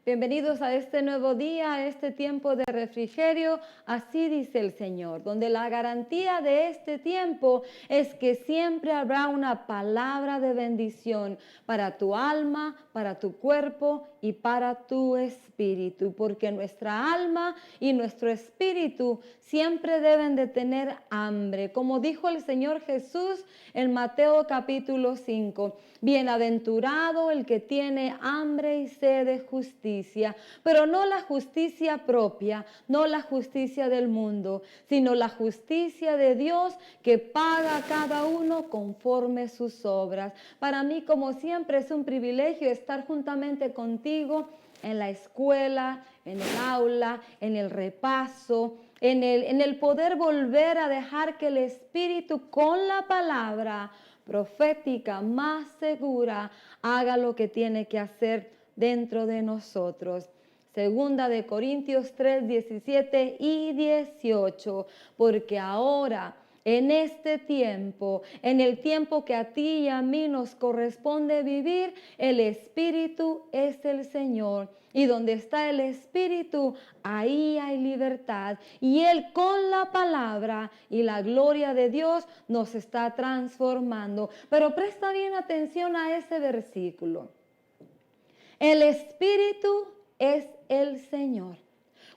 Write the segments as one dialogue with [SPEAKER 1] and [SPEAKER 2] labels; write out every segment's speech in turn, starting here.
[SPEAKER 1] Bienvenidos a este nuevo día, a este tiempo de refrigerio. Así dice el Señor, donde la garantía de este tiempo es que siempre habrá una palabra de bendición para tu alma, para tu cuerpo y para tu espíritu, porque nuestra alma y nuestro espíritu siempre deben de tener hambre. Como dijo el Señor Jesús en Mateo capítulo 5, bienaventurado el que tiene hambre y sed de justicia, pero no la justicia propia, no la justicia del mundo, sino la justicia de Dios que paga a cada uno conforme sus obras. Para mí, como siempre, es un privilegio estar juntamente contigo en la escuela, en el aula, en el repaso, en el poder volver a dejar que el Espíritu con la palabra profética más segura haga lo que tiene que hacer dentro de nosotros. Segunda de Corintios 3, 17 y 18, porque ahora en este tiempo, en el tiempo que a ti y a mí nos corresponde vivir, el Espíritu es el Señor. Y donde está el Espíritu, ahí hay libertad. Y Él con la palabra y la gloria de Dios nos está transformando. Pero presta bien atención a ese versículo. El Espíritu es el Señor.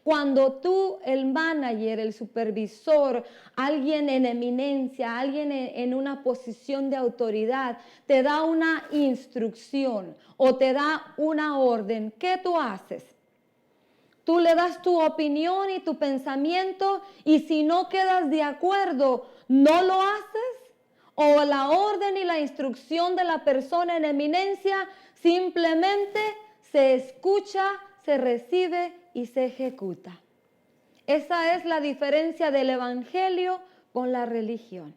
[SPEAKER 1] Cuando tú, el manager, el supervisor, alguien en eminencia, alguien en una posición de autoridad, te da una instrucción o te da una orden, ¿qué tú haces? Tú le das tu opinión y tu pensamiento y si no quedas de acuerdo, ¿no lo haces? O la orden y la instrucción de la persona en eminencia simplemente se escucha, se recibe y se ejecuta. Esa es la diferencia del evangelio con la religión.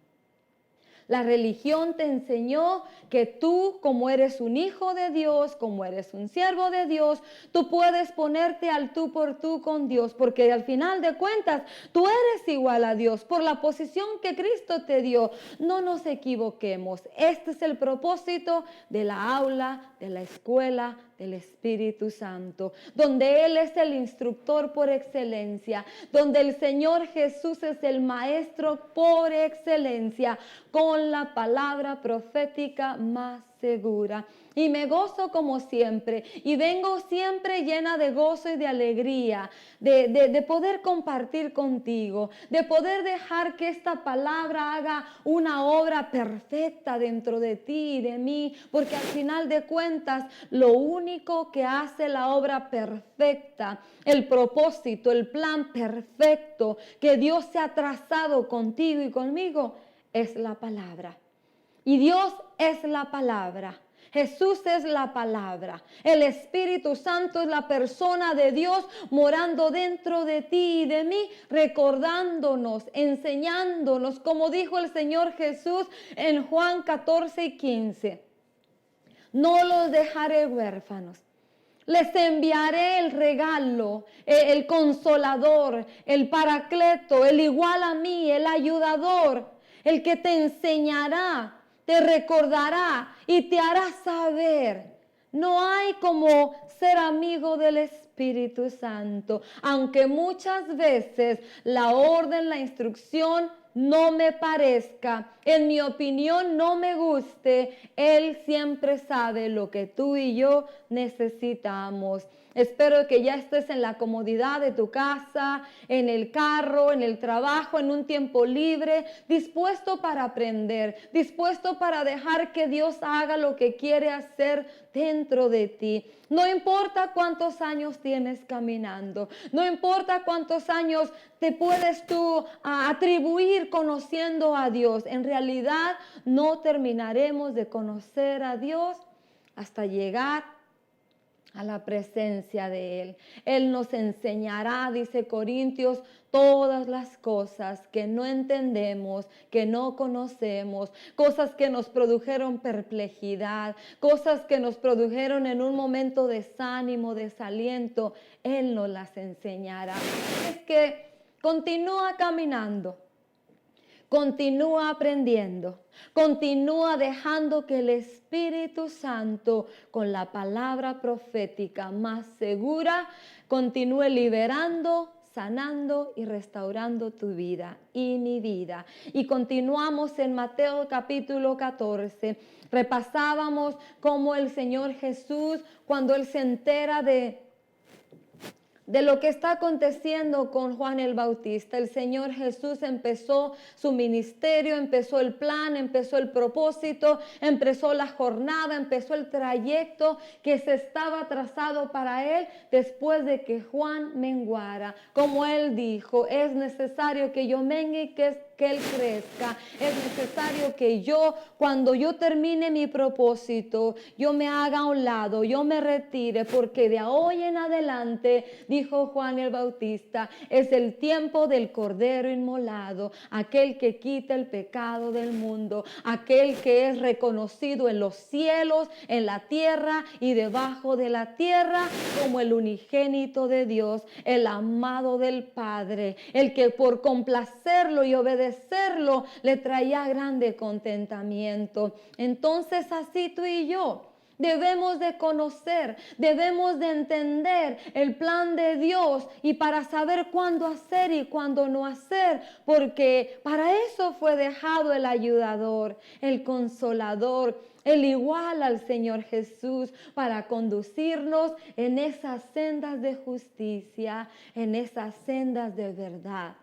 [SPEAKER 1] La religión te enseñó que tú, como eres un hijo de Dios, como eres un siervo de Dios, tú puedes ponerte al tú por tú con Dios, porque al final de cuentas tú eres igual a Dios por la posición que Cristo te dio. No nos equivoquemos. Este es el propósito de la aula, de la escuela, del Espíritu Santo, donde Él es el instructor por excelencia, donde el Señor Jesús es el maestro por excelencia, con la palabra profética más segura. Y me gozo como siempre, y vengo siempre llena de gozo y de alegría, de poder compartir contigo, de poder dejar que esta palabra haga una obra perfecta dentro de ti y de mí, porque al final de cuentas, lo único que hace la obra perfecta, el propósito, el plan perfecto que Dios se ha trazado contigo y conmigo, es la palabra. Y Dios es la palabra. Jesús es la palabra. El Espíritu Santo es la persona de Dios morando dentro de ti y de mí, recordándonos, enseñándonos, como dijo el Señor Jesús en Juan 14 y 15. No los dejaré huérfanos. Les enviaré el regalo, el consolador, el paracleto, el igual a mí, el ayudador, el que te enseñará, te recordará y te hará saber. No hay como ser amigo del Espíritu Santo, aunque muchas veces la orden, la instrucción no me parezca, en mi opinión no me guste, Él siempre sabe lo que tú y yo necesitamos. Espero que ya estés en la comodidad de tu casa, en el carro, en el trabajo, en un tiempo libre, dispuesto para aprender, dispuesto para dejar que Dios haga lo que quiere hacer dentro de ti. No importa cuántos años tienes caminando, no importa cuántos años te puedes tú atribuir conociendo a Dios. En realidad no terminaremos de conocer a Dios hasta llegar a la presencia de Él. Él nos enseñará, dice Corintios, todas las cosas que no entendemos, que no conocemos, cosas que nos produjeron perplejidad, cosas que nos produjeron en un momento desánimo, desaliento. Él nos las enseñará. Es que continúa caminando. Continúa aprendiendo, continúa dejando que el Espíritu Santo, con la palabra profética más segura, continúe liberando, sanando y restaurando tu vida y mi vida. Y continuamos en Mateo capítulo 14. Repasábamos cómo el Señor Jesús, cuando Él se entera de lo que está aconteciendo con Juan el Bautista. El Señor Jesús empezó su ministerio, empezó el plan, empezó el propósito, empezó la jornada, empezó el trayecto que se estaba trazado para Él después de que Juan menguara. Como Él dijo, es necesario que yo mengue y que Él crezca. Es necesario que yo, cuando yo termine mi propósito, yo me haga a un lado, yo me retire, porque de hoy en adelante, dijo Juan el Bautista, es el tiempo del Cordero inmolado, aquel que quita el pecado del mundo, aquel que es reconocido en los cielos, en la tierra y debajo de la tierra como el unigénito de Dios, el amado del Padre, el que por complacerlo y obedecerlo le traía grande contentamiento. Entonces así tú y yo debemos de conocer, debemos de entender el plan de Dios y para saber cuándo hacer y cuándo no hacer, porque para eso fue dejado el ayudador, el consolador, el igual al Señor Jesús, para conducirnos en esas sendas de justicia, en esas sendas de verdad.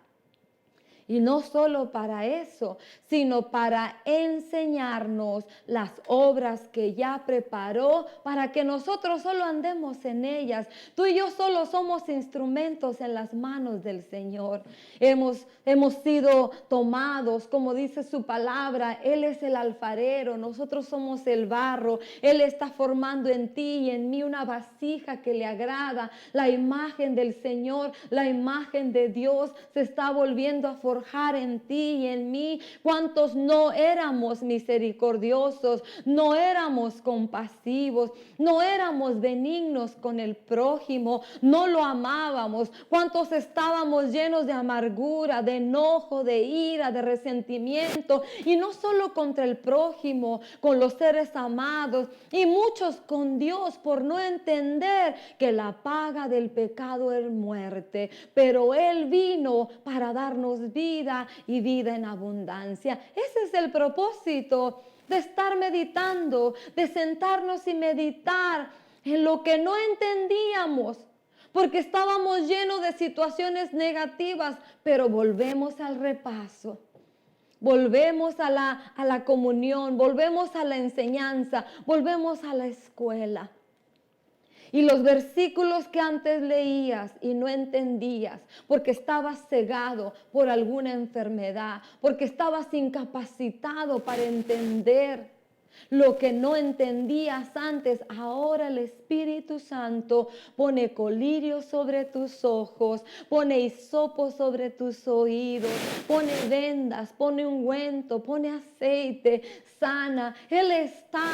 [SPEAKER 1] Y no solo para eso, sino para enseñarnos las obras que ya preparó para que nosotros solo andemos en ellas. Tú y yo solo somos instrumentos en las manos del Señor. Hemos sido tomados, como dice su palabra, Él es el alfarero, nosotros somos el barro. Él está formando en ti y en mí una vasija que le agrada. La imagen del Señor, la imagen de Dios se está volviendo a forjar en ti y en mí. ¿Cuántos no éramos misericordiosos, no éramos compasivos, no éramos benignos con el prójimo, no lo amábamos? ¿Cuántos estábamos llenos de amargura, de enojo, de ira, de resentimiento? Y no solo contra el prójimo, con los seres amados, y muchos con Dios por no entender que la paga del pecado es muerte, pero Él vino para darnos vida y vida en abundancia. Ese es el propósito de estar meditando, de sentarnos y meditar en lo que no entendíamos, porque estábamos llenos de situaciones negativas, pero volvemos al repaso. Volvemos a la comunión, volvemos a la enseñanza, volvemos a la escuela. Y los versículos que antes leías y no entendías, porque estabas cegado por alguna enfermedad, porque estabas incapacitado para entender lo que no entendías antes, ahora el Espíritu Santo pone colirio sobre tus ojos, pone hisopo sobre tus oídos, pone vendas, pone ungüento, pone aceite, sana. Él está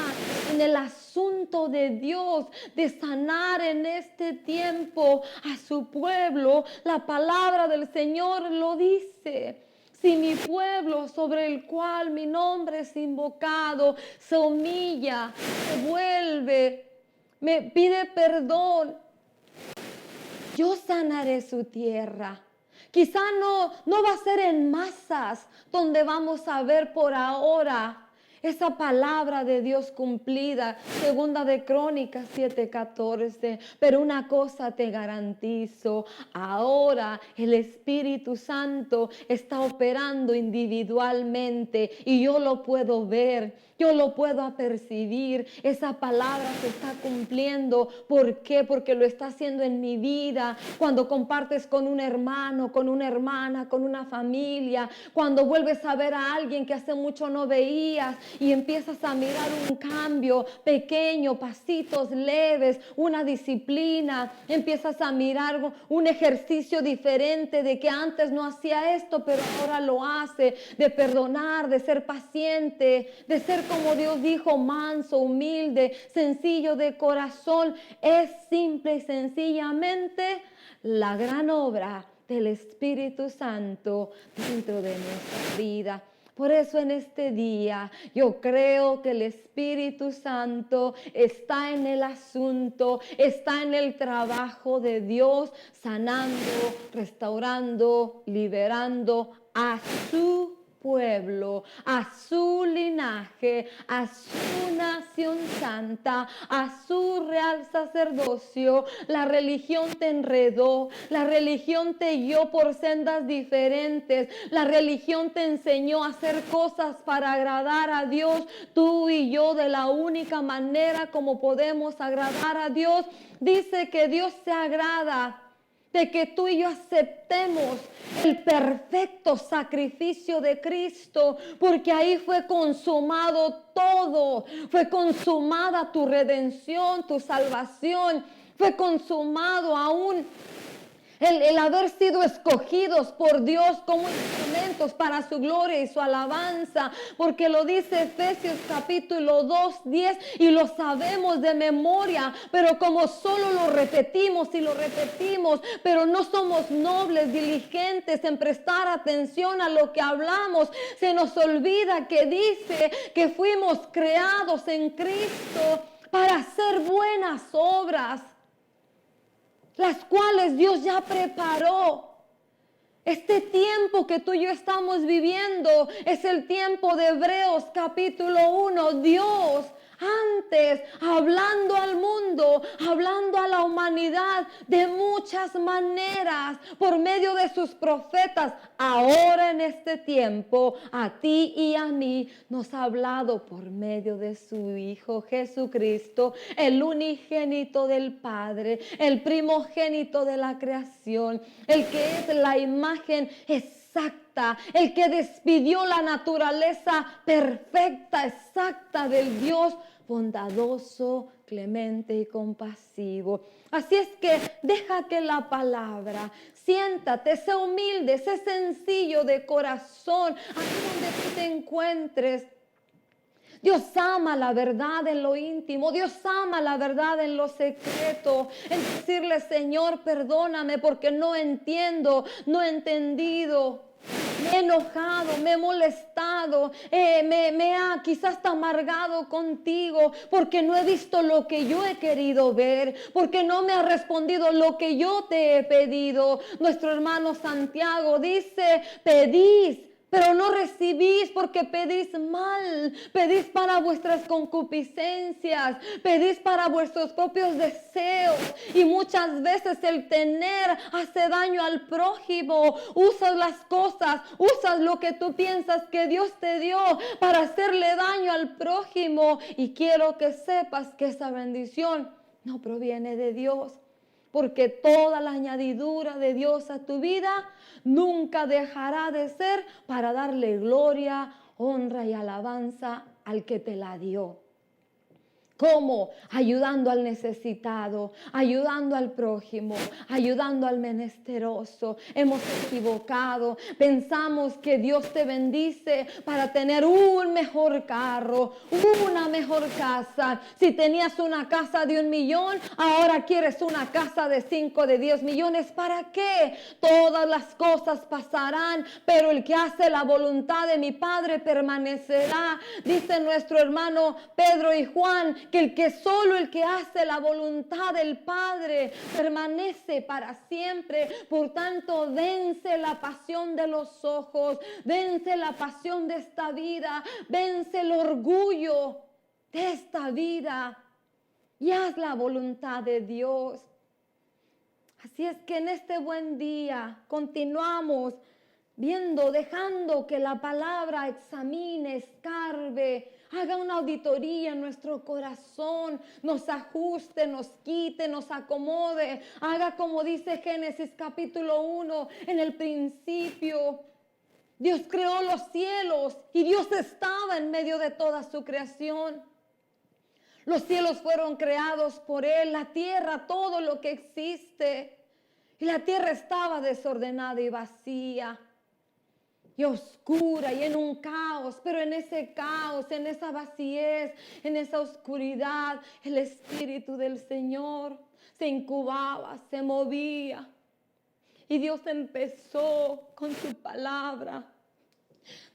[SPEAKER 1] en el asunto de Dios, de sanar en este tiempo a su pueblo. La palabra del Señor lo dice. Si mi pueblo, sobre el cual mi nombre es invocado, se humilla, se vuelve, me pide perdón, yo sanaré su tierra. Quizá no va a ser en masas donde vamos a ver por ahora esa palabra de Dios cumplida, segunda de Crónicas 7:14. Pero una cosa te garantizo, ahora el Espíritu Santo está operando individualmente y yo lo puedo ver. Yo lo puedo percibir, esa palabra se está cumpliendo. ¿Por qué? Porque lo está haciendo en mi vida. Cuando compartes con un hermano, con una hermana, con una familia, cuando vuelves a ver a alguien que hace mucho no veías y empiezas a mirar un cambio pequeño, pasitos leves, una disciplina, empiezas a mirar un ejercicio diferente de que antes no hacía esto, pero ahora lo hace, de perdonar, de ser paciente, de ser, como Dios dijo, manso, humilde, sencillo de corazón. Es simple y sencillamente la gran obra del Espíritu Santo dentro de nuestra vida. Por eso en este día yo creo que el Espíritu Santo está en el asunto, está en el trabajo de Dios, sanando, restaurando, liberando a su pueblo, a su linaje, a su nación santa, a su real sacerdocio. La religión te enredó, la religión te guió por sendas diferentes, la religión te enseñó a hacer cosas para agradar a Dios. Tú y yo, de la única manera como podemos agradar a Dios, dice que Dios se agrada de que tú y yo aceptemos el perfecto sacrificio de Cristo, porque ahí fue consumado todo, fue consumada tu redención, tu salvación, fue consumado aún el haber sido escogidos por Dios como instrumentos para su gloria y su alabanza, porque lo dice Efesios capítulo 2, 10, y lo sabemos de memoria, pero como solo lo repetimos y lo repetimos, pero no somos nobles, diligentes en prestar atención a lo que hablamos, se nos olvida que dice que fuimos creados en Cristo para hacer buenas obras, las cuales Dios ya preparó. Este tiempo que tú y yo estamos viviendo es el tiempo de Hebreos capítulo 1. Dios antes, hablando al mundo, hablando a la humanidad de muchas maneras, por medio de sus profetas, ahora en este tiempo, a ti y a mí, nos ha hablado por medio de su Hijo Jesucristo, el unigénito del Padre, el primogénito de la creación, el que es la imagen exacta, el que despidió la naturaleza perfecta, exacta del Dios bondadoso, clemente y compasivo. Así es que deja que la palabra, siéntate, sé humilde, sé sencillo de corazón, aquí donde tú te encuentres. Dios ama la verdad en lo íntimo, Dios ama la verdad en lo secreto, en decirle: Señor, perdóname porque no entiendo, no he entendido. Me he enojado, me he molestado, me ha quizás hasta amargado contigo porque no he visto lo que yo he querido ver, porque no me ha respondido lo que yo te he pedido. Nuestro hermano Santiago dice: pedís, pero no recibís porque pedís mal, pedís para vuestras concupiscencias, pedís para vuestros propios deseos, y muchas veces el tener hace daño al prójimo. Usas las cosas, usas lo que tú piensas que Dios te dio para hacerle daño al prójimo, y quiero que sepas que esa bendición no proviene de Dios, porque toda la añadidura de Dios a tu vida nunca dejará de ser para darle gloria, honra y alabanza al que te la dio. ¿Cómo? Ayudando al necesitado, ayudando al prójimo, ayudando al menesteroso. Hemos equivocado, pensamos que Dios te bendice para tener un mejor carro, una mejor casa. Si tenías una casa de 1 millón, ahora quieres una casa de 5, de 10 millones. ¿Para qué? Todas las cosas pasarán, pero el que hace la voluntad de mi Padre permanecerá. Dice nuestro hermano Pedro y Juan que solo el que hace la voluntad del Padre permanece para siempre. Por tanto, vence la pasión de los ojos, vence la pasión de esta vida, vence el orgullo de esta vida y haz la voluntad de Dios. Así es que en este buen día continuamos viendo, dejando que la palabra examine, escarbe, haga una auditoría en nuestro corazón, nos ajuste, nos quite, nos acomode, haga como dice Génesis capítulo 1, en el principio Dios creó los cielos y Dios estaba en medio de toda su creación. Los cielos fueron creados por Él, la tierra, todo lo que existe. Y la tierra estaba desordenada y vacía y oscura y en un caos, pero en ese caos, en esa vacíez, en esa oscuridad, el Espíritu del Señor se incubaba, se movía. Y Dios empezó con su palabra.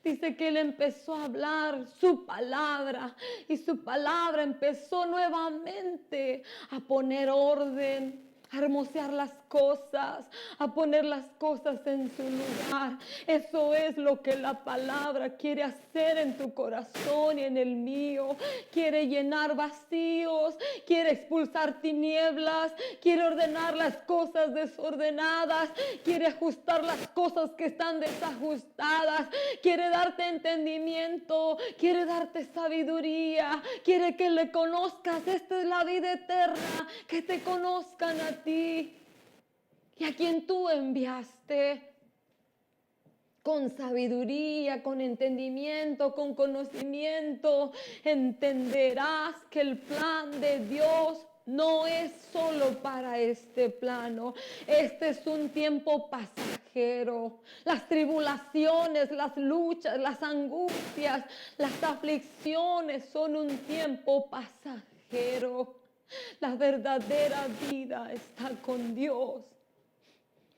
[SPEAKER 1] Dice que Él empezó a hablar su palabra y su palabra empezó nuevamente a poner orden, a hermosear las cosas, a poner las cosas en su lugar. Eso es lo que la palabra quiere hacer en tu corazón y en el mío. Quiere llenar vacíos, quiere expulsar tinieblas, quiere ordenar las cosas desordenadas, quiere ajustar las cosas que están desajustadas, quiere darte entendimiento, quiere darte sabiduría, quiere que le conozcas. Esta es la vida eterna, que te conozcan a ti y a quien tú enviaste. Con sabiduría, con entendimiento, con conocimiento, entenderás que el plan de Dios no es solo para este plano. Este es un tiempo pasajero. Las tribulaciones, las luchas, las angustias, las aflicciones son un tiempo pasajero. La verdadera vida está con Dios.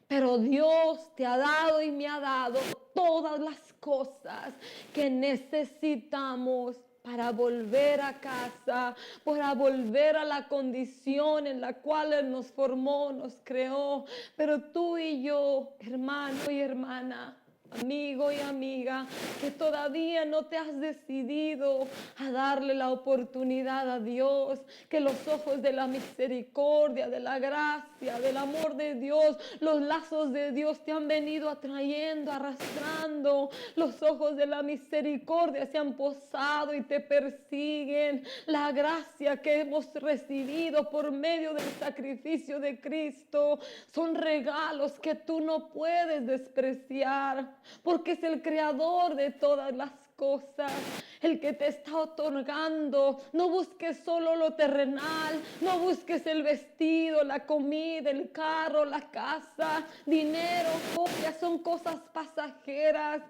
[SPEAKER 1] Pero Dios te ha dado y me ha dado todas las cosas que necesitamos para volver a casa, para volver a la condición en la cual Él nos formó, nos creó. Pero tú y yo, hermano y hermana, amigo y amiga, que todavía no te has decidido a darle la oportunidad a Dios, que los ojos de la misericordia, de la gracia, del amor de Dios, los lazos de Dios te han venido atrayendo, arrastrando. Los ojos de la misericordia se han posado y te persiguen. La gracia que hemos recibido por medio del sacrificio de Cristo son regalos que tú no puedes despreciar, porque es el creador de todas las cosas, el que te está otorgando. No busques solo lo terrenal, no busques el vestido, la comida, el carro, la casa, dinero, joyas, son cosas pasajeras.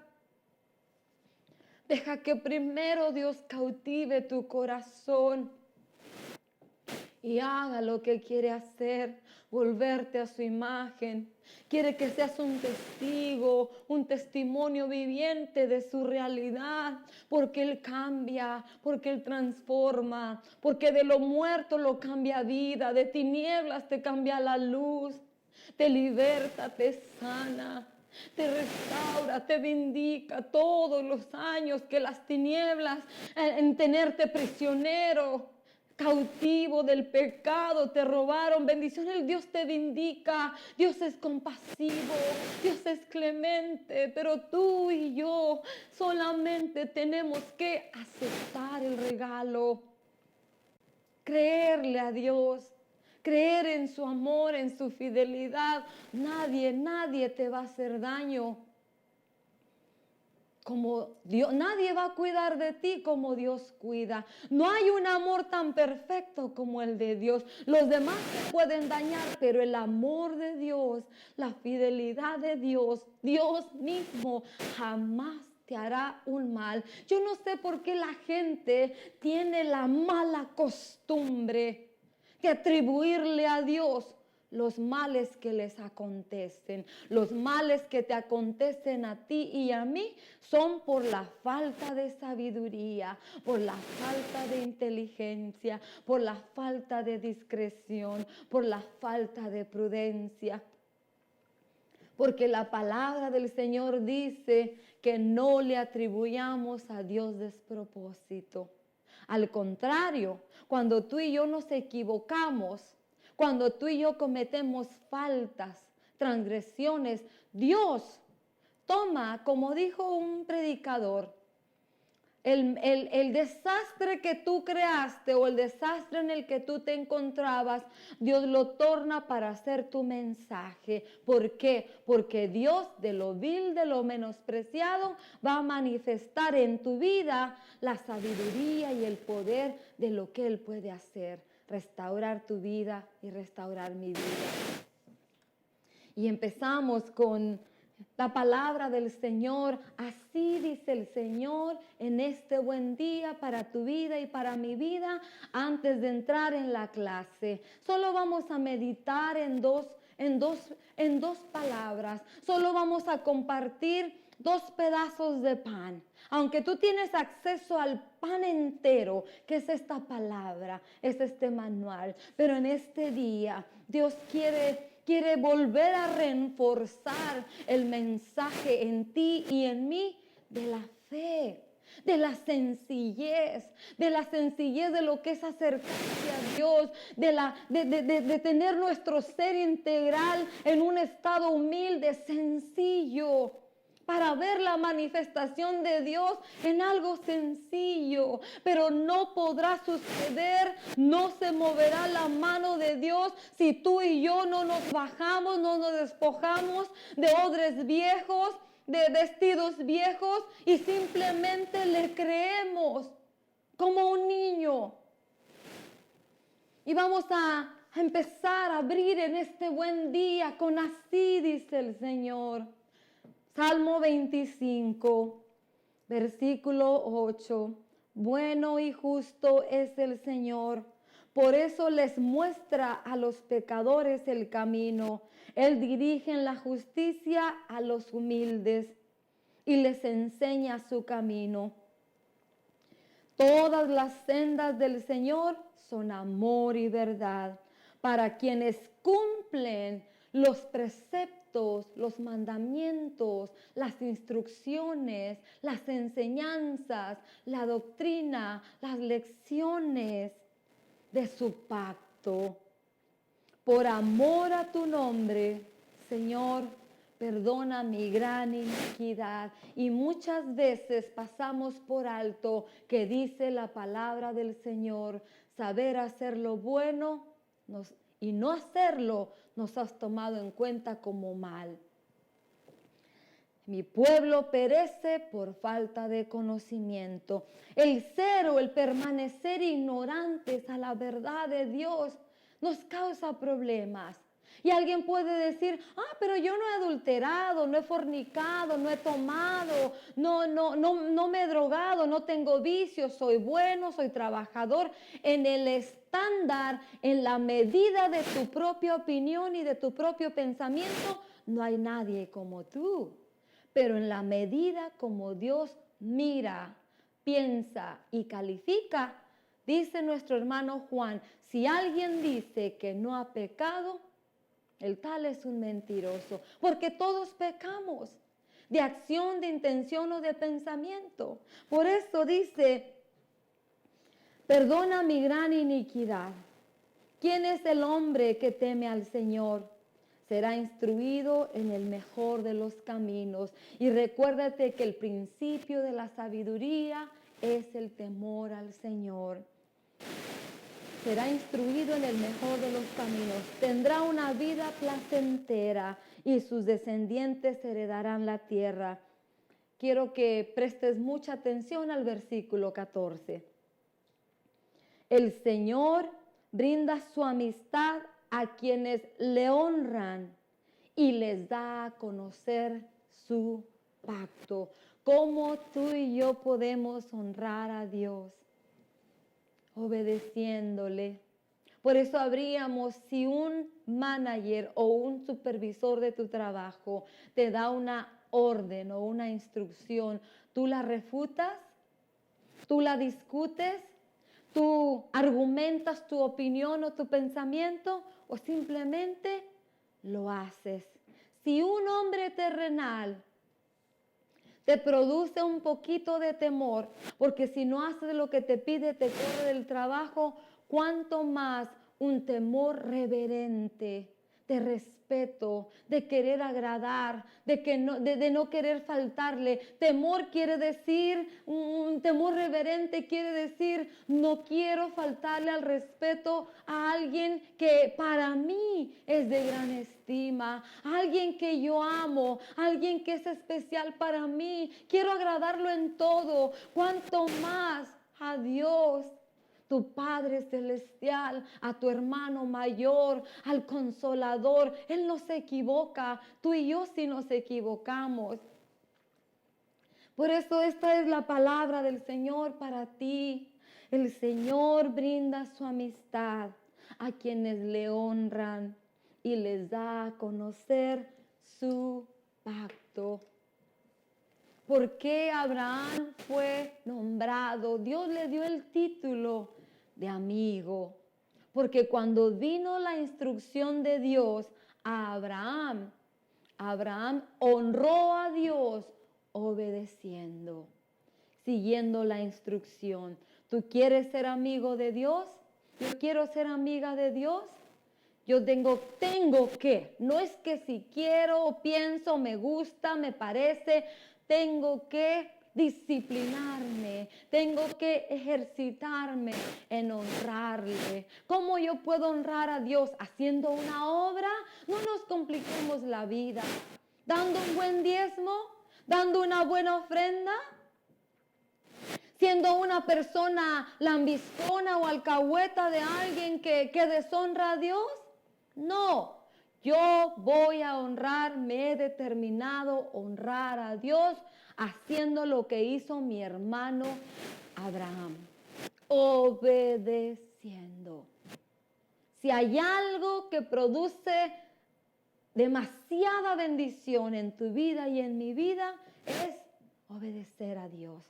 [SPEAKER 1] Deja que primero Dios cautive tu corazón y haga lo que quiere hacer, volverte a su imagen. Quiere que seas un testigo, un testimonio viviente de su realidad, porque Él cambia, porque Él transforma, porque de lo muerto lo cambia a vida, de tinieblas te cambia la luz, te liberta, te sana, te restaura, te vindica todos los años que las tinieblas en tenerte prisionero, cautivo del pecado, te robaron. Bendición, el Dios te vindica. Dios es compasivo, Dios es clemente, pero tú y yo solamente tenemos que aceptar el regalo, creerle a Dios, creer en su amor, en su fidelidad. Nadie te va a hacer daño como Dios. Nadie va a cuidar de ti como Dios cuida. No hay un amor tan perfecto como el de Dios. Los demás te pueden dañar, pero el amor de Dios, la fidelidad de Dios, Dios mismo jamás te hará un mal. Yo no sé por qué la gente tiene la mala costumbre de atribuirle a Dios los males que les acontecen. Los males que te acontecen a ti y a mí son por la falta de sabiduría, por la falta de inteligencia, por la falta de discreción, por la falta de prudencia. Porque la palabra del Señor dice que no le atribuyamos a Dios despropósito. Al contrario, cuando tú y yo nos equivocamos, cuando tú y yo cometemos faltas, transgresiones, Dios toma, como dijo un predicador, el desastre que tú creaste o el desastre en el que tú te encontrabas, Dios lo torna para hacer tu mensaje. ¿Por qué? Porque Dios de lo vil, de lo menospreciado, va a manifestar en tu vida la sabiduría y el poder de lo que Él puede hacer. Restaurar tu vida y restaurar mi vida. Y empezamos con la palabra del Señor. Así dice el Señor en este buen día para tu vida y para mi vida. Antes de entrar en la clase, solo vamos a meditar en dos en dos palabras. Solo vamos a compartir 2 pedazos de pan. Aunque tú tienes acceso al pan entero, que es esta palabra, es este manual. Pero en este día, Dios quiere volver a reforzar el mensaje en ti y en mí de la fe, de la sencillez de lo que es acercarse a Dios, de tener nuestro ser integral en un estado humilde, sencillo, para ver la manifestación de Dios en algo sencillo. Pero no podrá suceder, no se moverá la mano de Dios si tú y yo no nos bajamos, no nos despojamos de odres viejos, de vestidos viejos y simplemente le creemos como un niño. Y vamos a empezar a abrir en este buen día con así dice el Señor. Salmo 25, versículo 8. Bueno y justo es el Señor, por eso les muestra a los pecadores el camino. Él dirige en la justicia a los humildes y les enseña su camino. Todas las sendas del Señor son amor y verdad para quienes cumplen los preceptos, los mandamientos, las instrucciones, las enseñanzas, la doctrina, las lecciones de su pacto. Por amor a tu nombre, Señor, perdona mi gran iniquidad. Y muchas veces pasamos por alto que dice la palabra del Señor, saber hacer lo bueno y no hacerlo nos has tomado en cuenta como mal. Mi pueblo perece por falta de conocimiento. El ser o el permanecer ignorantes a la verdad de Dios nos causa problemas. Y alguien puede decir, pero yo no he adulterado, no he fornicado, no he tomado, no me he drogado, no tengo vicios, soy bueno, soy trabajador. En el estándar, en la medida de tu propia opinión y de tu propio pensamiento, no hay nadie como tú. Pero en la medida como Dios mira, piensa y califica, dice nuestro hermano Juan, si alguien dice que no ha pecado, el tal es un mentiroso, porque todos pecamos, de acción, de intención o de pensamiento. Por eso dice, perdona mi gran iniquidad. ¿Quién es el hombre que teme al Señor? Será instruido en el mejor de los caminos. Y recuérdate que el principio de la sabiduría es el temor al Señor. Será instruido en el mejor de los caminos, tendrá una vida placentera y sus descendientes heredarán la tierra. Quiero que prestes mucha atención al versículo 14. El Señor brinda su amistad a quienes le honran y les da a conocer su pacto. ¿Cómo tú y yo podemos honrar a Dios? Obedeciéndole. Por eso habríamos, si un manager o un supervisor de tu trabajo te da una orden o una instrucción, ¿tú la refutas? ¿Tú la discutes? ¿Tú argumentas tu opinión o tu pensamiento? ¿O simplemente lo haces? Si un hombre terrenal te produce un poquito de temor, porque si no haces lo que te pide, te corre del trabajo, cuánto más un temor reverente, de respeto, de querer agradar, de no querer faltarle. Temor quiere decir, un temor reverente quiere decir, no quiero faltarle al respeto a alguien que para mí es de gran estima, alguien que yo amo, alguien que es especial para mí. Quiero agradarlo en todo, cuanto más a Dios, tu Padre Celestial, a tu hermano mayor, al Consolador. Él no se equivoca, tú y yo sí nos equivocamos. Por eso esta es la palabra del Señor para ti. El Señor brinda su amistad a quienes le honran y les da a conocer su pacto. ¿Por qué Abraham fue nombrado? Dios le dio el título de amigo. Porque cuando vino la instrucción de Dios a Abraham, Abraham honró a Dios obedeciendo, siguiendo la instrucción. ¿Tú quieres ser amigo de Dios? Yo quiero ser amiga de Dios. Yo tengo que, no es que si quiero, pienso, me gusta, me parece, tengo que disciplinarme, tengo que ejercitarme en honrarle. ¿Cómo yo puedo honrar a Dios? Haciendo una obra. No nos compliquemos la vida. Dando un buen diezmo, dando una buena ofrenda, siendo una persona lambiscona o alcahueta de alguien que deshonra a Dios. No, yo voy a honrar, me he determinado honrar a Dios haciendo lo que hizo mi hermano Abraham, obedeciendo. Si hay algo que produce demasiada bendición en tu vida y en mi vida, es obedecer a Dios.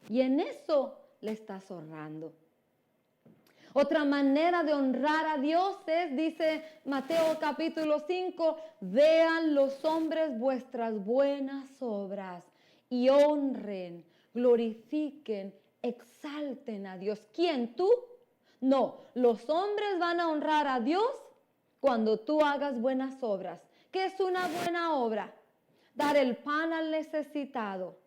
[SPEAKER 1] Y en eso le estás honrando. Otra manera de honrar a Dios es, dice Mateo capítulo 5, vean los hombres vuestras buenas obras y honren, glorifiquen, exalten a Dios. ¿Quién? ¿Tú? No, los hombres van a honrar a Dios cuando tú hagas buenas obras. ¿Qué es una buena obra? Dar el pan al necesitado,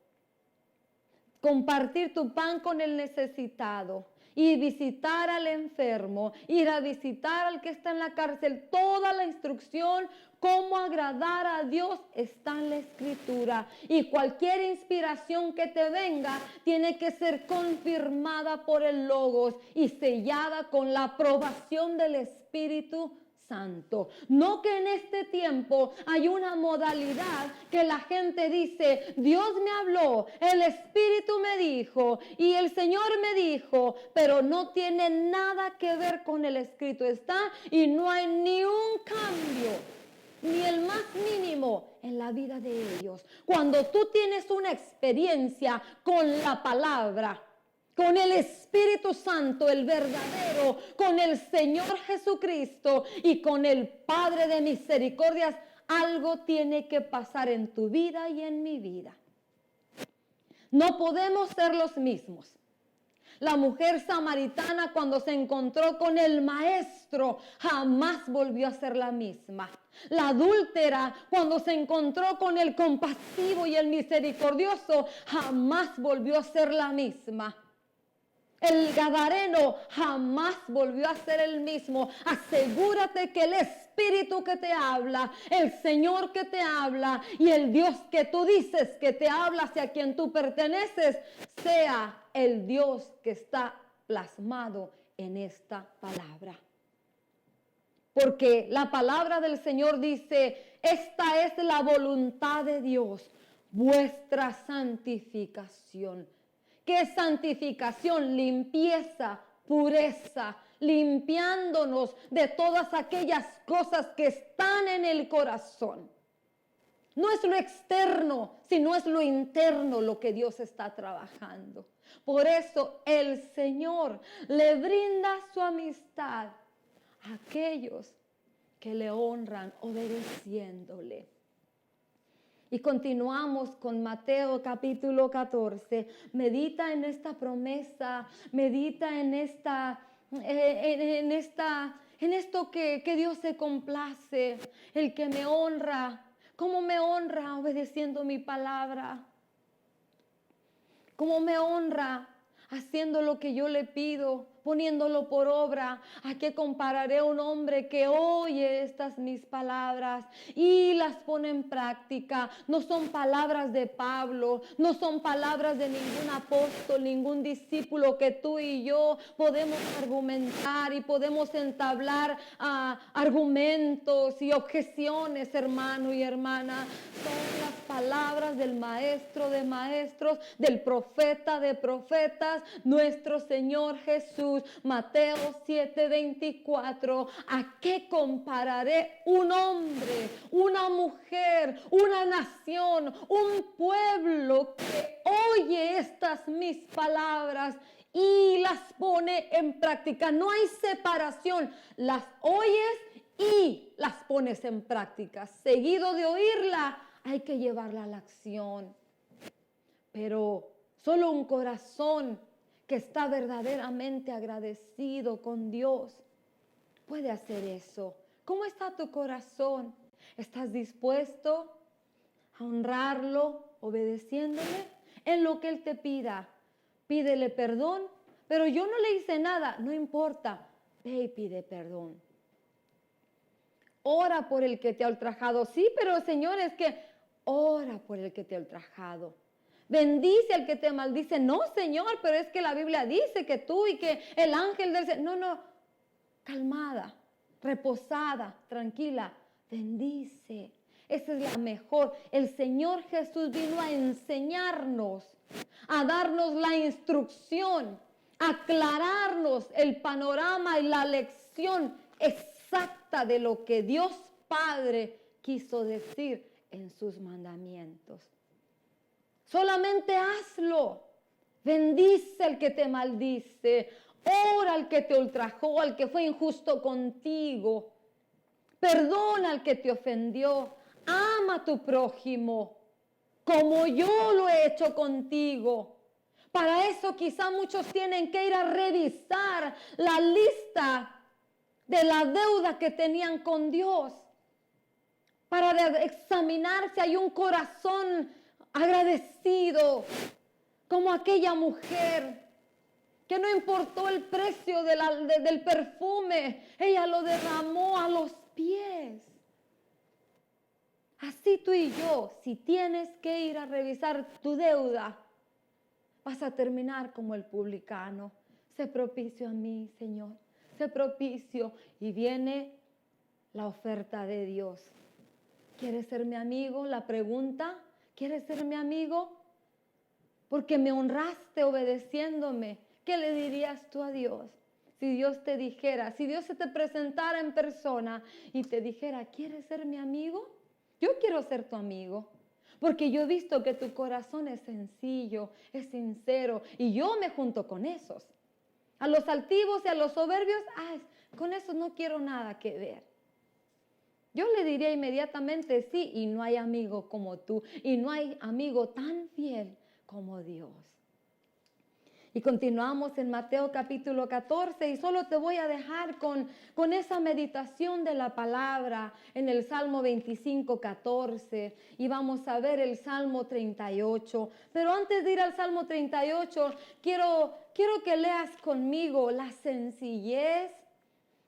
[SPEAKER 1] compartir tu pan con el necesitado, y visitar al enfermo, ir a visitar al que está en la cárcel. Toda la instrucción, cómo agradar a Dios, está en la Escritura. Y cualquier inspiración que te venga tiene que ser confirmada por el Logos y sellada con la aprobación del Espíritu Santo. No que en este tiempo hay una modalidad que la gente dice, Dios me habló, el Espíritu me dijo y el Señor me dijo, pero no tiene nada que ver con el escrito. Está y no hay ni un cambio, ni el más mínimo en la vida de ellos. Cuando tú tienes una experiencia con la palabra, con el Espíritu Santo, el verdadero, con el Señor Jesucristo y con el Padre de misericordias, algo tiene que pasar en tu vida y en mi vida. No podemos ser los mismos. La mujer samaritana, cuando se encontró con el maestro, jamás volvió a ser la misma. La adúltera, cuando se encontró con el compasivo y el misericordioso, jamás volvió a ser la misma. El gadareno jamás volvió a ser el mismo. Asegúrate que el Espíritu que te habla, el Señor que te habla y el Dios que tú dices que te habla, hacia quien tú perteneces, sea el Dios que está plasmado en esta palabra. Porque la palabra del Señor dice, esta es la voluntad de Dios, vuestra santificación. ¿Qué es santificación? Limpieza, pureza, limpiándonos de todas aquellas cosas que están en el corazón. No es lo externo, sino es lo interno lo que Dios está trabajando. Por eso el Señor le brinda su amistad a aquellos que le honran obedeciéndole. Y continuamos con Mateo capítulo 14. Medita en esta promesa, medita en esto que Dios se complace, el que me honra. ¿Cómo me honra? Obedeciendo mi palabra. ¿Cómo me honra? Haciendo lo que yo le pido, poniéndolo por obra. ¿A qué compararé a un hombre que oye estas mis palabras y las pone en práctica? No son palabras de Pablo, no son palabras de ningún apóstol, ningún discípulo que tú y yo podemos argumentar y podemos entablar argumentos y objeciones, hermano y hermana. Son las palabras del maestro de maestros, del profeta de profetas, nuestro Señor Jesús. Jesús. Mateo 7:24. ¿A qué compararé un hombre, una mujer, una nación, un pueblo que oye estas mis palabras y las pone en práctica? No hay separación. Las oyes y las pones en práctica. Seguido de oírla, hay que llevarla a la acción. Pero solo un corazón que está verdaderamente agradecido con Dios puede hacer eso. ¿Cómo está tu corazón? ¿Estás dispuesto a honrarlo, obedeciéndole en lo que Él te pida? Pídele perdón, pero yo no le hice nada, no importa, ve y pide perdón. Ora por el que te ha ultrajado. Sí, pero Señor, es que ora por el que te ha ultrajado. Bendice al que te maldice. No, Señor, pero es que la Biblia dice que tú y que el ángel del Señor. No, calmada, reposada, tranquila. Bendice. Esa es la mejor. El Señor Jesús vino a enseñarnos, a darnos la instrucción, a aclararnos el panorama y la lección exacta de lo que Dios Padre quiso decir en sus mandamientos. Solamente hazlo. Bendice al que te maldice. Ora al que te ultrajó, al que fue injusto contigo. Perdona al que te ofendió. Ama a tu prójimo como yo lo he hecho contigo. Para eso quizá muchos tienen que ir a revisar la lista de la deuda que tenían con Dios, para examinar si hay un corazón agradecido, como aquella mujer que no importó el precio del perfume, ella lo derramó a los pies. Así tú y yo, si tienes que ir a revisar tu deuda, vas a terminar como el publicano. Sé propicio a mí, Señor. Sé propicio. Y viene la oferta de Dios. ¿Quieres ser mi amigo? La pregunta, ¿quieres ser mi amigo? Porque me honraste obedeciéndome. ¿Qué le dirías tú a Dios? Si Dios te dijera, si Dios se te presentara en persona y te dijera, ¿quieres ser mi amigo? Yo quiero ser tu amigo. Porque yo he visto que tu corazón es sencillo, es sincero. Y yo me junto con esos. A los altivos y a los soberbios, con esos no quiero nada que ver. Yo le diría inmediatamente sí, y no hay amigo como tú, y no hay amigo tan fiel como Dios. Y continuamos en Mateo capítulo 14 y solo te voy a dejar con esa meditación de la palabra en el Salmo 25, 14 y vamos a ver el Salmo 38. Pero antes de ir al Salmo 38, quiero que leas conmigo la sencillez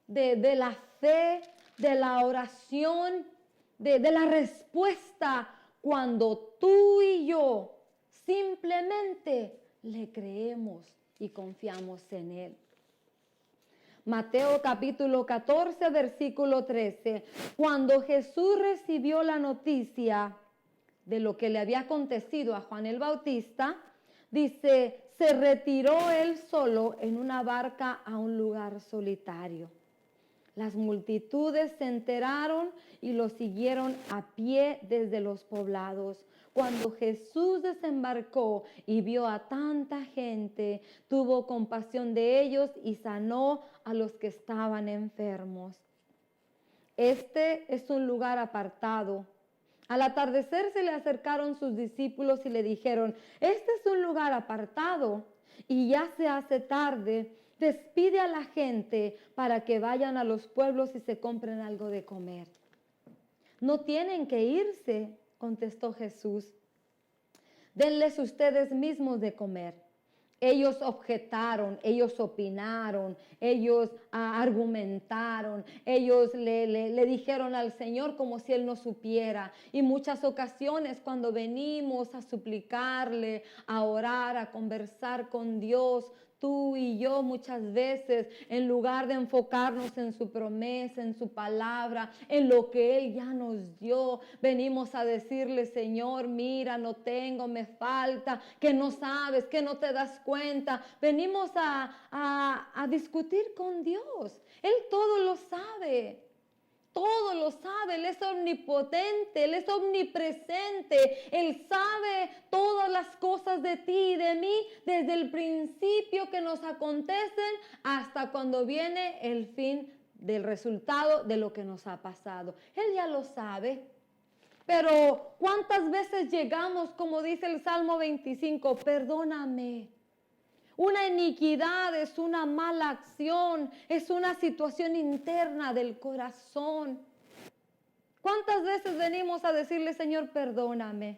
[SPEAKER 1] de la fe, de la oración, de la respuesta cuando tú y yo simplemente le creemos y confiamos en Él. Mateo capítulo 14, versículo 13. Cuando Jesús recibió la noticia de lo que le había acontecido a Juan el Bautista, dice, se retiró él solo en una barca a un lugar solitario. Las multitudes se enteraron y lo siguieron a pie desde los poblados. Cuando Jesús desembarcó y vio a tanta gente, tuvo compasión de ellos y sanó a los que estaban enfermos. Este es un lugar apartado. Al atardecer se le acercaron sus discípulos y le dijeron, este es un lugar apartado y ya se hace tarde. Despide a la gente para que vayan a los pueblos y se compren algo de comer. No tienen que irse, contestó Jesús. Denles ustedes mismos de comer. Ellos objetaron, ellos opinaron, ellos argumentaron, ellos le dijeron al Señor como si Él no supiera. Y muchas ocasiones cuando venimos a suplicarle, a orar, a conversar con Dios, Tú y yo muchas veces, en lugar de enfocarnos en su promesa, en su palabra, en lo que Él ya nos dio, venimos a decirle, Señor, mira, no tengo, me falta, que no sabes, que no te das cuenta. Venimos a discutir con Dios. Él todo lo sabe. Todo lo sabe, Él es omnipotente, Él es omnipresente, Él sabe todas las cosas de ti y de mí desde el principio que nos acontecen hasta cuando viene el fin del resultado de lo que nos ha pasado. Él ya lo sabe. Pero ¿cuántas veces llegamos, como dice el Salmo 25, perdóname? Una iniquidad es una mala acción, es una situación interna del corazón. ¿Cuántas veces venimos a decirle, Señor, perdóname?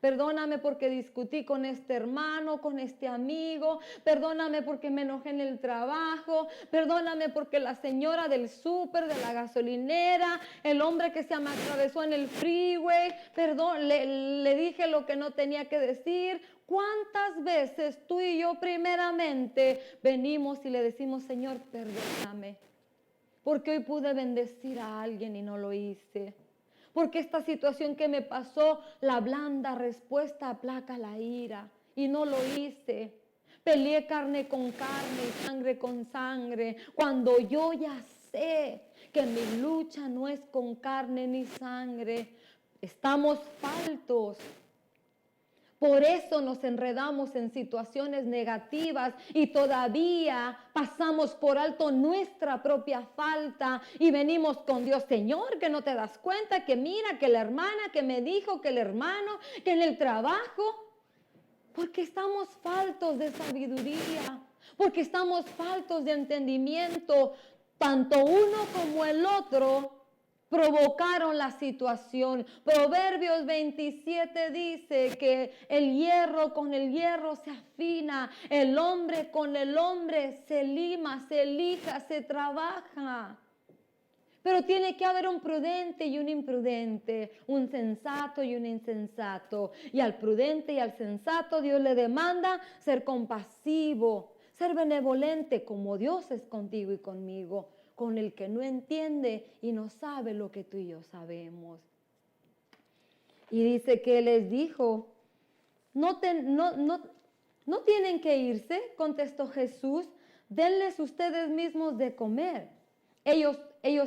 [SPEAKER 1] Perdóname porque discutí con este hermano, con este amigo. Perdóname porque me enojé en el trabajo. Perdóname porque la señora del súper, de la gasolinera, el hombre que se me atravesó en el freeway, perdón, le dije lo que no tenía que decir. ¿Cuántas veces tú y yo primeramente venimos y le decimos, Señor, perdóname? Porque hoy pude bendecir a alguien y no lo hice. Porque esta situación que me pasó, la blanda respuesta aplaca la ira y no lo hice. Peleé carne con carne y sangre con sangre, cuando yo ya sé que mi lucha no es con carne ni sangre. Estamos faltos. Por eso nos enredamos en situaciones negativas y todavía pasamos por alto nuestra propia falta y venimos con Dios, Señor, que no te das cuenta, que mira, que la hermana, que me dijo, que el hermano, que en el trabajo, porque estamos faltos de sabiduría, porque estamos faltos de entendimiento, tanto uno como el otro provocaron la situación. Proverbios 27 dice que el hierro con el hierro se afina, el hombre con el hombre se lima, se lija, se trabaja. Pero tiene que haber un prudente y un imprudente, un sensato y un insensato. Y al prudente y al sensato Dios le demanda ser compasivo, ser benevolente como Dios es contigo y conmigo. Con el que no entiende y no sabe lo que tú y yo sabemos. Y dice que les dijo, no tienen que irse, contestó Jesús, denles ustedes mismos de comer. Ellos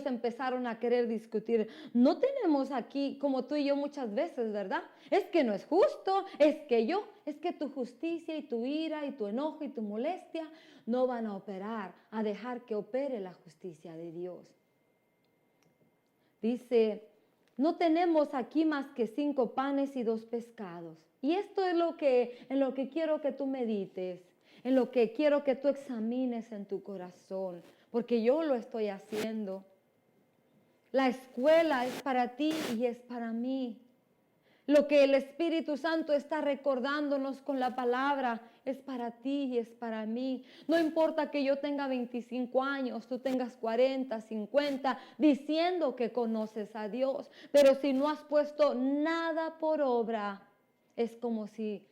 [SPEAKER 1] empezaron a querer discutir. No tenemos aquí, como tú y yo muchas veces, ¿verdad? Es que no es justo, es que tu justicia y tu ira y tu enojo y tu molestia no van a operar, a dejar que opere la justicia de Dios. Dice, no tenemos aquí más que 5 panes y 2 pescados. Y esto es en lo que quiero que tú medites, en lo que quiero que tú examines en tu corazón, porque yo lo estoy haciendo. La escuela es para ti y es para mí. Lo que el Espíritu Santo está recordándonos con la palabra es para ti y es para mí. No importa que yo tenga 25 años, tú tengas 40, 50, diciendo que conoces a Dios, pero si no has puesto nada por obra, es como si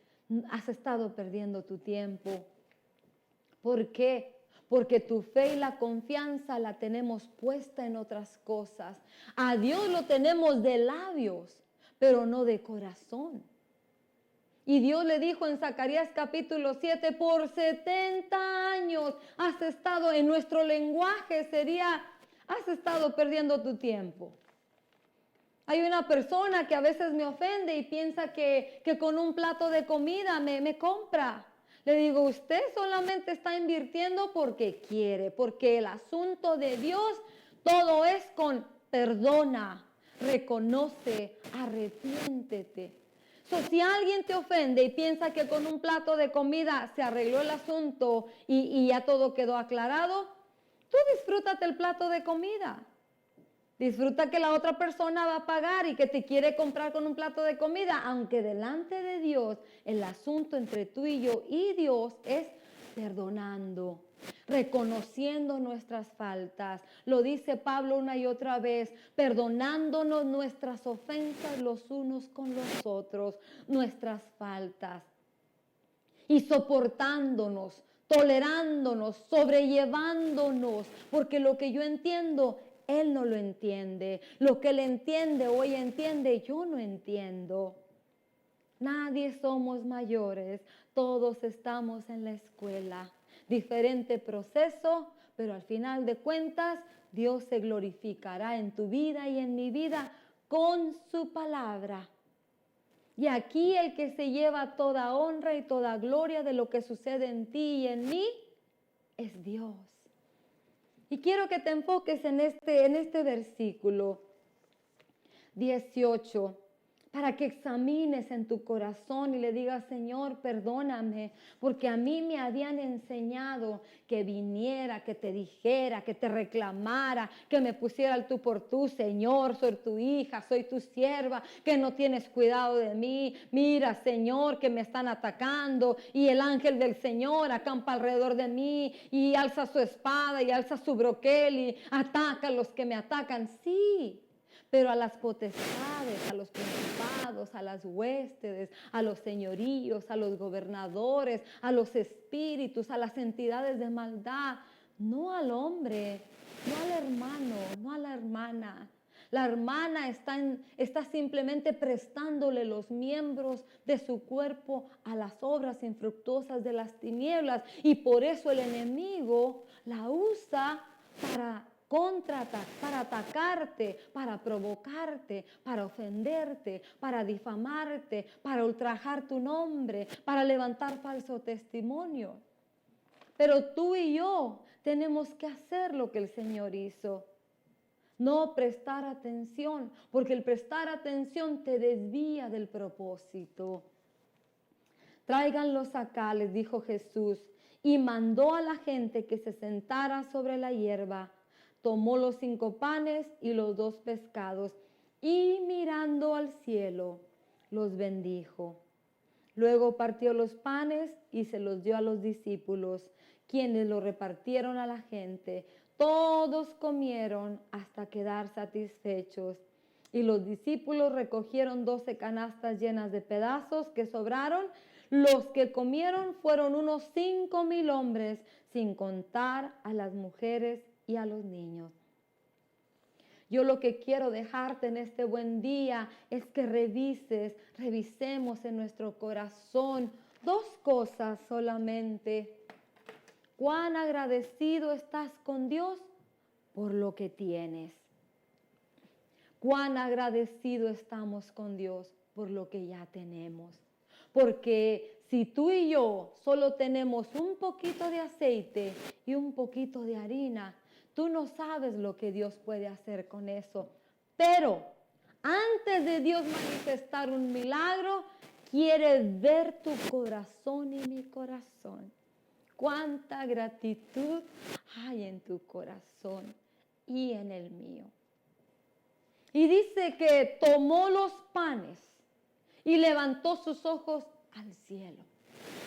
[SPEAKER 1] has estado perdiendo tu tiempo. ¿Por qué? Porque tu fe y la confianza la tenemos puesta en otras cosas. A Dios lo tenemos de labios, pero no de corazón. Y Dios le dijo en Zacarías capítulo 7, por 70 años has estado, en nuestro lenguaje has estado perdiendo tu tiempo. Hay una persona que a veces me ofende y piensa que con un plato de comida me compra. Le digo, usted solamente está invirtiendo porque quiere, porque el asunto de Dios, todo es con perdona, reconoce, arrepiéntete. Si alguien te ofende y piensa que con un plato de comida se arregló el asunto y ya todo quedó aclarado, tú disfrútate el plato de comida. Disfruta que la otra persona va a pagar y que te quiere comprar con un plato de comida, aunque delante de Dios el asunto entre tú y yo y Dios es perdonando, reconociendo nuestras faltas. Lo dice Pablo una y otra vez, perdonándonos nuestras ofensas los unos con los otros, nuestras faltas y soportándonos tolerándonos, sobrellevándonos, porque lo que yo entiendo, Él no lo entiende. Lo que Él entiende o ella entiende, yo no entiendo. Nadie somos mayores, todos estamos en la escuela. Diferente proceso, pero al final de cuentas, Dios se glorificará en tu vida y en mi vida con su palabra. Y aquí el que se lleva toda honra y toda gloria de lo que sucede en ti y en mí es Dios. Y quiero que te enfoques en este versículo 18, para que examines en tu corazón y le digas, Señor, perdóname, porque a mí me habían enseñado que viniera, que te dijera, que te reclamara, que me pusiera el tú por tú, Señor, soy tu hija, soy tu sierva, que no tienes cuidado de mí. Mira, Señor, que me están atacando y el ángel del Señor acampa alrededor de mí y alza su espada y alza su broquel y ataca a los que me atacan. Sí, pero a las potestades, a los principados, a las huéspedes, a los señoríos, a los gobernadores, a los espíritus, a las entidades de maldad, no al hombre, no al hermano, no a la hermana. La hermana está simplemente prestándole los miembros de su cuerpo a las obras infructuosas de las tinieblas, y por eso el enemigo la usa para contraatacar, para atacarte, para provocarte, para ofenderte, para difamarte, para ultrajar tu nombre, para levantar falso testimonio. Pero tú y yo tenemos que hacer lo que el Señor hizo. No prestar atención, porque el prestar atención te desvía del propósito. Tráiganlos acá, les dijo Jesús, y mandó a la gente que se sentara sobre la hierba. Tomó los 5 panes y los 2 pescados, y mirando al cielo, los bendijo. Luego partió los panes y se los dio a los discípulos, quienes lo repartieron a la gente. Todos comieron hasta quedar satisfechos. Y los discípulos recogieron 12 canastas llenas de pedazos que sobraron. Los que comieron fueron unos 5,000 hombres, sin contar a las mujeres y a los niños. Yo lo que quiero dejarte en este buen día es que revisemos en nuestro corazón 2 cosas solamente. ¿Cuán agradecido estás con Dios por lo que tienes? ¿Cuán agradecido estamos con Dios por lo que ya tenemos? Porque si tú y yo solo tenemos un poquito de aceite y un poquito de harina, tú no sabes lo que Dios puede hacer con eso. Pero antes de Dios manifestar un milagro, quiere ver tu corazón y mi corazón. Cuánta gratitud hay en tu corazón y en el mío. Y dice que tomó los panes y levantó sus ojos al cielo.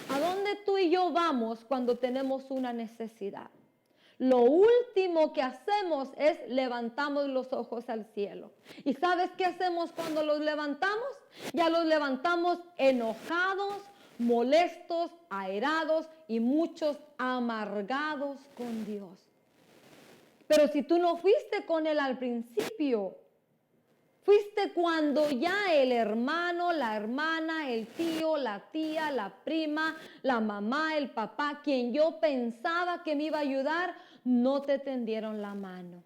[SPEAKER 1] ¿A dónde tú y yo vamos cuando tenemos una necesidad? Lo último que hacemos es levantamos los ojos al cielo. ¿Y sabes qué hacemos cuando los levantamos? Ya los levantamos enojados, molestos, airados y muchos amargados con Dios. Pero si tú no fuiste con Él al principio, fuiste cuando ya el hermano, la hermana, el tío, la tía, la prima, la mamá, el papá, quien yo pensaba que me iba a ayudar, no te tendieron la mano.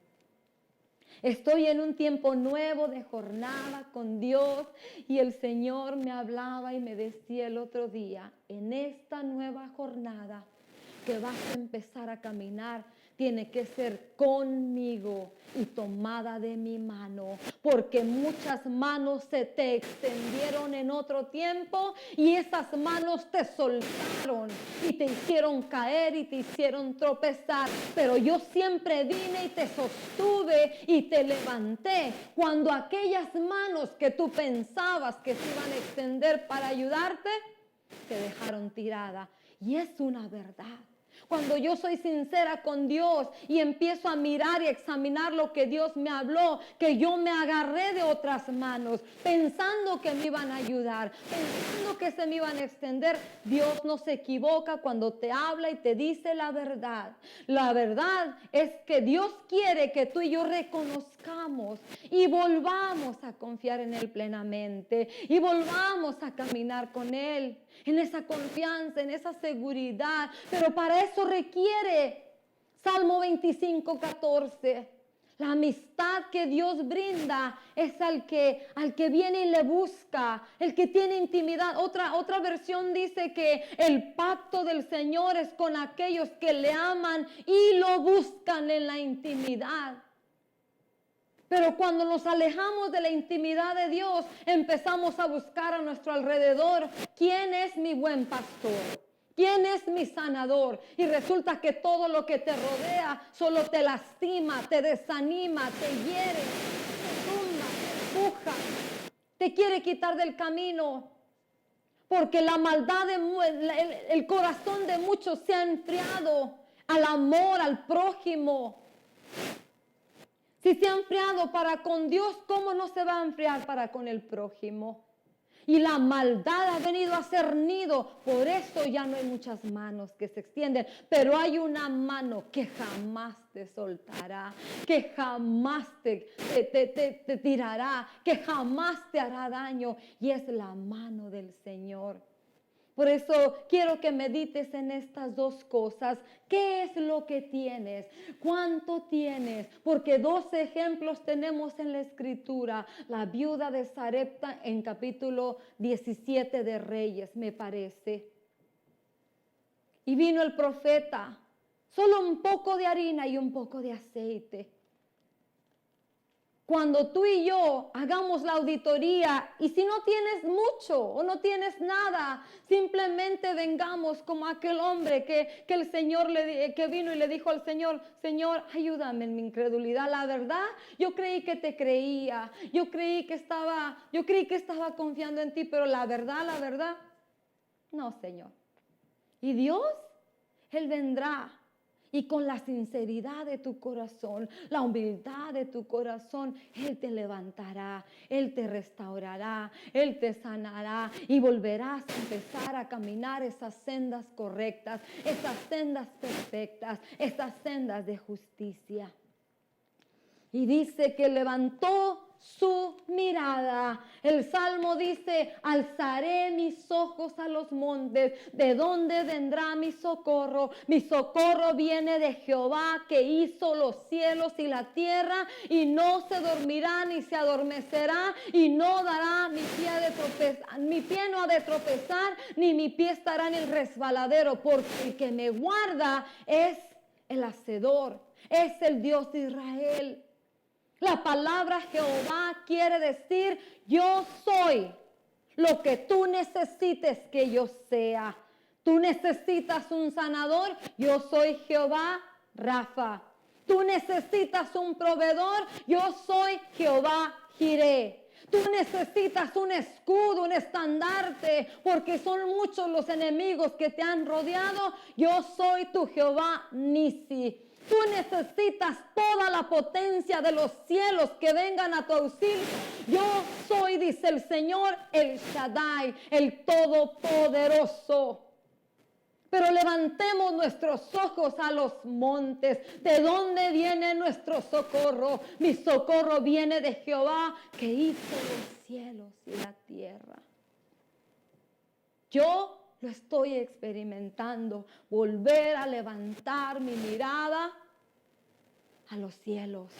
[SPEAKER 1] Estoy en un tiempo nuevo de jornada con Dios y el Señor me hablaba y me decía el otro día, en esta nueva jornada que vas a empezar a caminar, tiene que ser conmigo y tomada de mi mano, porque muchas manos se te extendieron en otro tiempo y esas manos te soltaron y te hicieron caer y te hicieron tropezar, pero yo siempre vine y te sostuve y te levanté cuando aquellas manos que tú pensabas que se iban a extender para ayudarte, te dejaron tirada. Y es una verdad. Cuando yo soy sincera con Dios y empiezo a mirar y examinar lo que Dios me habló, que yo me agarré de otras manos, pensando que me iban a ayudar, pensando que se me iban a extender, Dios no se equivoca cuando te habla y te dice la verdad. La verdad es que Dios quiere que tú y yo reconozcamos y volvamos a confiar en Él plenamente y volvamos a caminar con Él en esa confianza, en esa seguridad. Pero para eso requiere Salmo 25:14. La amistad que Dios brinda es al que viene y le busca, el que tiene intimidad. Otra versión dice que el pacto del Señor es con aquellos que le aman y lo buscan en la intimidad. Pero cuando nos alejamos de la intimidad de Dios, empezamos a buscar a nuestro alrededor. ¿Quién es mi buen pastor? ¿Quién es mi sanador? Y resulta que todo lo que te rodea solo te lastima, te desanima, te hiere, te tumba, te empuja, te quiere quitar del camino. Porque la maldad, el corazón de muchos se ha enfriado al amor, al prójimo. Si se ha enfriado para con Dios, ¿cómo no se va a enfriar para con el prójimo? Y la maldad ha venido a ser nido. Por eso ya no hay muchas manos que se extienden. Pero hay una mano que jamás te soltará, que jamás te tirará, que jamás te hará daño. Y es la mano del Señor. Por eso quiero que medites en estas dos cosas. ¿Qué es lo que tienes? ¿Cuánto tienes? Porque 2 ejemplos tenemos en la Escritura. La viuda de Sarepta en capítulo 17 de Reyes, me parece. Y vino el profeta, solo un poco de harina y un poco de aceite. Cuando tú y yo hagamos la auditoría y si no tienes mucho o no tienes nada, simplemente vengamos como aquel hombre que el Señor que vino y le dijo al Señor: Señor, ayúdame en mi incredulidad. La verdad, yo creí que te creía, yo creí que estaba confiando en ti, pero la verdad, no, Señor. Y Dios, Él vendrá. Y con la sinceridad de tu corazón, la humildad de tu corazón, Él te levantará, Él te restaurará, Él te sanará y volverás a empezar a caminar esas sendas correctas, esas sendas perfectas, esas sendas de justicia. Y dice que levantó su mirada. El Salmo dice: alzaré mis ojos a los montes. ¿De dónde vendrá mi socorro? Mi socorro viene de Jehová, que hizo los cielos y la tierra, y no se dormirá ni se adormecerá, y no dará mi pie no ha de tropezar, ni mi pie estará en el resbaladero, porque el que me guarda es el Hacedor, es el Dios de Israel. La palabra Jehová quiere decir: yo soy lo que tú necesites que yo sea. Tú necesitas un sanador, yo soy Jehová Rafa. Tú necesitas un proveedor, yo soy Jehová Jireh. Tú necesitas un escudo, un estandarte, porque son muchos los enemigos que te han rodeado. Yo soy tu Jehová Nisi. Tú necesitas toda la potencia de los cielos que vengan a tu auxilio. Yo soy, dice el Señor, el Shaddai, el Todopoderoso. Pero levantemos nuestros ojos a los montes. ¿De dónde viene nuestro socorro? Mi socorro viene de Jehová, que hizo los cielos y la tierra. Yo lo estoy experimentando, volver a levantar mi mirada a los cielos.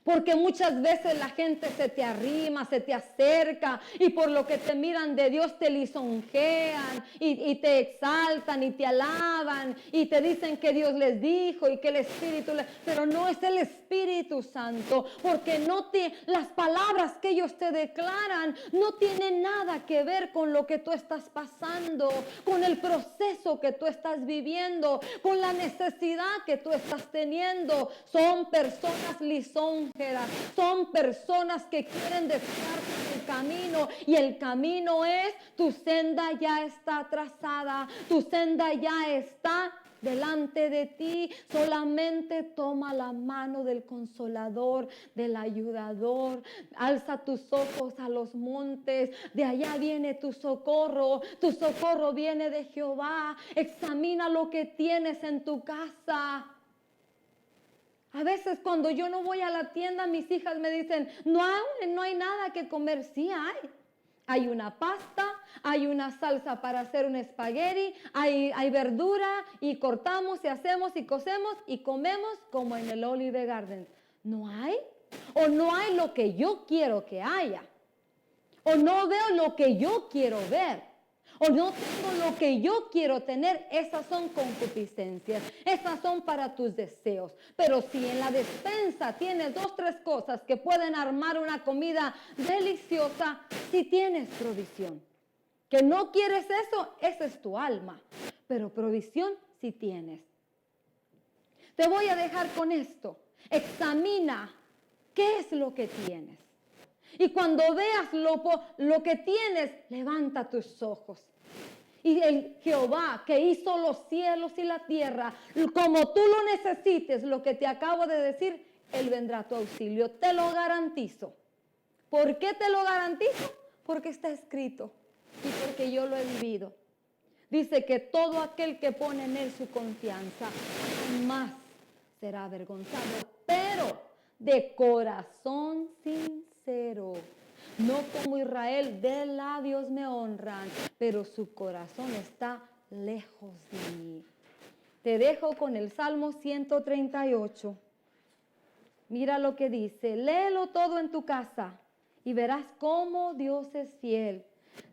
[SPEAKER 1] Porque muchas veces la gente se te arrima, se te acerca, y por lo que te miran de Dios te lisonjean y te exaltan y te alaban y te dicen que Dios les dijo y que el Espíritu pero no es el Espíritu Santo, porque las palabras que ellos te declaran no tienen nada que ver con lo que tú estás pasando, con el proceso que tú estás viviendo, con la necesidad que tú estás teniendo. Son personas lisonjeadas extranjera. Son personas que quieren desviarte del camino, y el camino es: tu senda ya está trazada, tu senda ya está delante de ti. Solamente toma la mano del Consolador, del Ayudador. Alza tus ojos a los montes, de allá viene tu socorro viene de Jehová. Examina lo que tienes en tu casa. A veces cuando yo no voy a la tienda, mis hijas me dicen: no hay nada que comer. Sí hay. Hay una pasta, hay una salsa para hacer un espagueti, hay verdura, y cortamos y hacemos y cocemos y comemos como en el Olive Garden. ¿No hay? ¿O no hay lo que yo quiero que haya? ¿O no veo lo que yo quiero ver? ¿O no tengo lo que yo quiero tener? Esas son concupiscencias, esas son para tus deseos. Pero si en la despensa tienes 2, 3 cosas que pueden armar una comida deliciosa, si tienes provisión. Que no quieres eso, esa es tu alma. Pero provisión si tienes. Te voy a dejar con esto. Examina qué es lo que tienes. Y cuando veas lo que tienes, levanta tus ojos. Y el Jehová que hizo los cielos y la tierra, como tú lo necesites, lo que te acabo de decir, Él vendrá a tu auxilio. Te lo garantizo. ¿Por qué te lo garantizo? Porque está escrito y porque yo lo he vivido. Dice que todo aquel que pone en Él su confianza jamás será avergonzado, pero de corazón sincero. No como Israel, de labios me honran, pero su corazón está lejos de mí. Te dejo con el Salmo 138. Mira lo que dice. Léelo todo en tu casa y verás cómo Dios es fiel.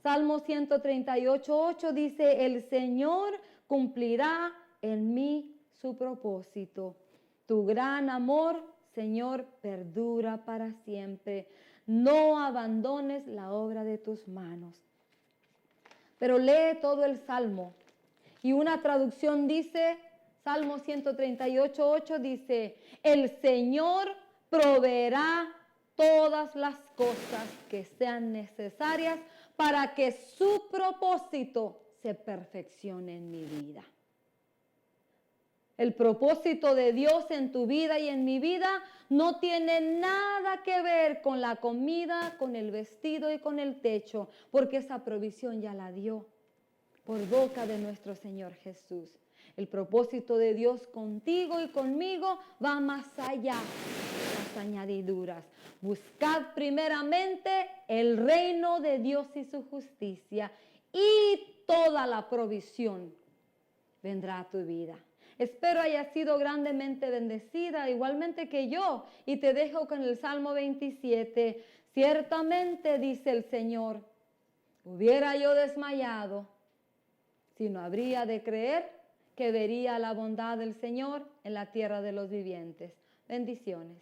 [SPEAKER 1] Salmo 138:8 dice: el Señor cumplirá en mí su propósito. Tu gran amor, Señor, perdura para siempre. No abandones la obra de tus manos. Pero lee todo el Salmo. Y una traducción dice, Salmo 138:8 dice: el Señor proveerá todas las cosas que sean necesarias para que su propósito se perfeccione en mi vida. El propósito de Dios en tu vida y en mi vida no tiene nada que ver con la comida, con el vestido y con el techo, porque esa provisión ya la dio por boca de nuestro Señor Jesús. El propósito de Dios contigo y conmigo va más allá de las añadiduras. Buscad primeramente el reino de Dios y su justicia, y toda la provisión vendrá a tu vida. Espero haya sido grandemente bendecida, igualmente que yo, y te dejo con el Salmo 27. Ciertamente, dice el Señor, hubiera yo desmayado si no habría de creer que vería la bondad del Señor en la tierra de los vivientes. Bendiciones.